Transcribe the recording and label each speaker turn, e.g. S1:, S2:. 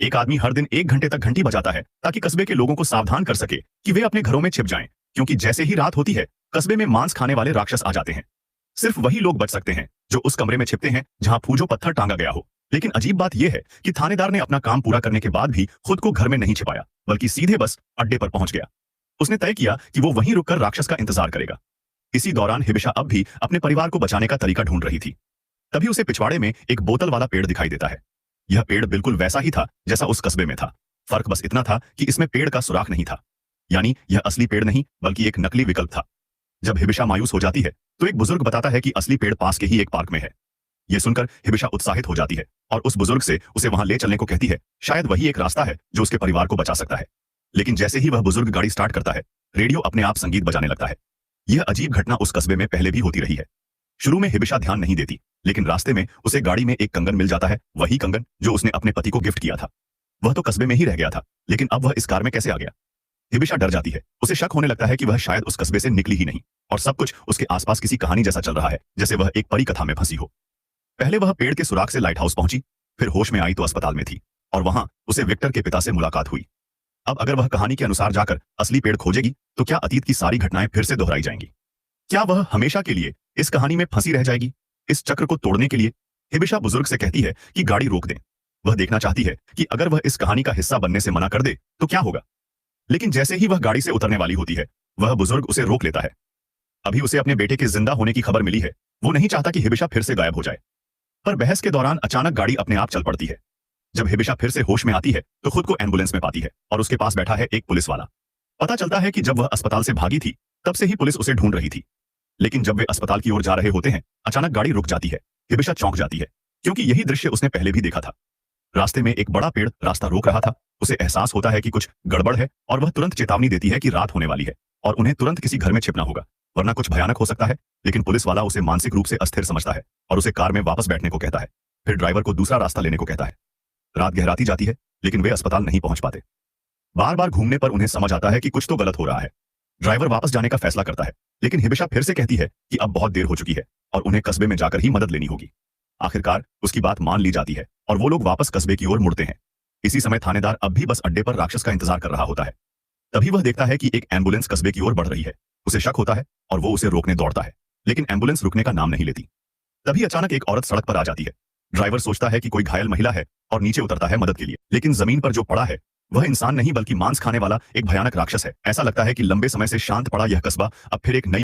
S1: एक आदमी हर दिन 1 घंटे तक घंटी बजाता है ताकि कस्बे के लोगों को सावधान कर सके कि वे अपने घरों में छिप जाएं, क्योंकि जैसे ही रात होती है कस्बे में मांस खाने वाले राक्षस आ जाते हैं। सिर्फ वही लोग बच सकते हैं जो उस कमरे में छिपते हैं जहां फूजो पत्थर टांगा गया हो। लेकिन अजीब बात यह है कि थानेदार ने अपना काम पूरा करने के बाद भी खुद को घर में नहीं छिपाया, बल्कि सीधे बस अड्डे पर पहुंच गया। उसने तय किया कि वो वहीं रुककर राक्षस का इंतजार करेगा। इसी दौरान हिबिशा अब भी अपने परिवार को बचाने का तरीका ढूंढ रही थी। तभी उसे पिछवाड़े में एक बोतल वाला पेड़ दिखाई देता है। यह पेड़ बिल्कुल वैसा ही था जैसा उस कस्बे में था। फर्क बस इतना था कि इसमें पेड़ का सुराख नहीं था, यानी यह असली पेड़ नहीं बल्कि एक नकली विकल्प था। जब हिबिशा मायूस हो जाती है तो एक बुजुर्ग बताता है कि असली पेड़ पास के ही एक पार्क में है। यह सुनकर हिबिशा उत्साहित हो जाती है और उस बुजुर्ग से उसे वहां ले चलने को कहती है। शायद वही एक रास्ता है जो उसके परिवार को बचा सकता है। लेकिन जैसे ही वह बुजुर्ग गाड़ी स्टार्ट करता है, रेडियो अपने आप संगीत बजाने लगता है। यह अजीब घटना उस कस्बे में पहले भी होती रही है। शुरू में हिबिशा ध्यान नहीं देती, लेकिन रास्ते में उसे गाड़ी में एक कंगन मिल जाता है, वही कंगन जो उसने अपने पति को गिफ्ट किया था। वह तो कस्बे में ही रह गया था, लेकिन अब वह इस कार में कैसे आ गया? हिबिशा डर जाती है। उसे शक होने लगता है कि वह शायद उस कस्बे से निकली ही नहीं और सब कुछ उसके आसपास किसी कहानी जैसा चल रहा है, जैसे वह एक परी कथा में फंसी हो। पहले वह पेड़ के सुराख से लाइट हाउस पहुंची, फिर होश में आई तो अस्पताल में थी और वहां उसे विक्टर के पिता से मुलाकात हुई। अब अगर वह कहानी के अनुसार जाकर असली पेड़ खोजेगी तो क्या अतीत की सारी घटनाएं फिर से दोहराई जाएंगी? क्या वह हमेशा के लिए इस कहानी में फंसी रह जाएगी? इस चक्र को तोड़ने के लिए हिबिशा बुजुर्ग से कहती है कि गाड़ी रोक दें। वह देखना चाहती है कि अगर वह इस कहानी का हिस्सा बनने से मना कर दे तो क्या होगा। लेकिन जैसे ही वह गाड़ी से उतरने वाली होती है, वह बुजुर्ग उसे रोक लेता है। अभी उसे अपने बेटे के जिंदा होने की खबर मिली है। वो नहीं चाहता कि हिबिशा फिर से गायब हो जाए। पर बहस के दौरान अचानक गाड़ी अपने आप चल पड़ती है। जब हिबिशा फिर से होश में आती है तो खुद को एम्बुलेंस में पाती है और उसके पास बैठा है एक पुलिस वाला। पता चलता है कि जब वह अस्पताल से भागी थी तब से ही पुलिस उसे ढूंढ रही थी। लेकिन जब वे अस्पताल की ओर जा रहे होते हैं, अचानक गाड़ी रुक जाती है। हिबिशा चौंक जाती है, क्योंकि यही दृश्य उसने पहले भी देखा था। रास्ते में एक बड़ा पेड़ रास्ता रोक रहा था। उसे एहसास होता है कि कुछ गड़बड़ है और वह तुरंत चेतावनी देती है कि रात होने वाली है और उन्हें तुरंत किसी घर में छिपना होगा, वरना कुछ भयानक हो सकता है। लेकिन पुलिस वाला उसे मानसिक रूप से अस्थिर समझता है और उसे कार में वापस बैठने को कहता है। फिर ड्राइवर को दूसरा रास्ता लेने को कहता है। रात गहराती जाती है, लेकिन वे अस्पताल नहीं पहुंच पाते। बार बार घूमने पर उन्हें समझ आता है कि कुछ तो गलत हो रहा है। ड्राइवर वापस जाने का फैसला करता है, लेकिन हिबिशा फिर से कहती है कि अब बहुत देर हो चुकी है और उन्हें कस्बे में जाकर ही मदद लेनी होगी। आखिरकार उसकी बात मान ली जाती है और वो लोग वापस कस्बे की ओर मुड़ते हैं। इसी समय थानेदार अब भी बस अड्डे पर राक्षस का इंतजार कर रहा होता है। तभी वह देखता है कि एक एम्बुलेंस कस्बे की ओर बढ़ रही है। उसे शक होता है और वो उसे रोकने दौड़ता है, लेकिन एम्बुलेंस रुकने का नाम नहीं लेती। तभी अचानक एक औरत सड़क पर आ जाती है। ड्राइवर सोचता है कि कोई घायल महिला है और नीचे उतरता है मदद के लिए, लेकिन जमीन पर जो पड़ा है वह इंसान नहीं बल्कि मांस खाने वाला एक भयानक राक्षस है। ऐसा लगता है कि लंबे समय से शांत पड़ा यह कस्बा अब फिर एक नई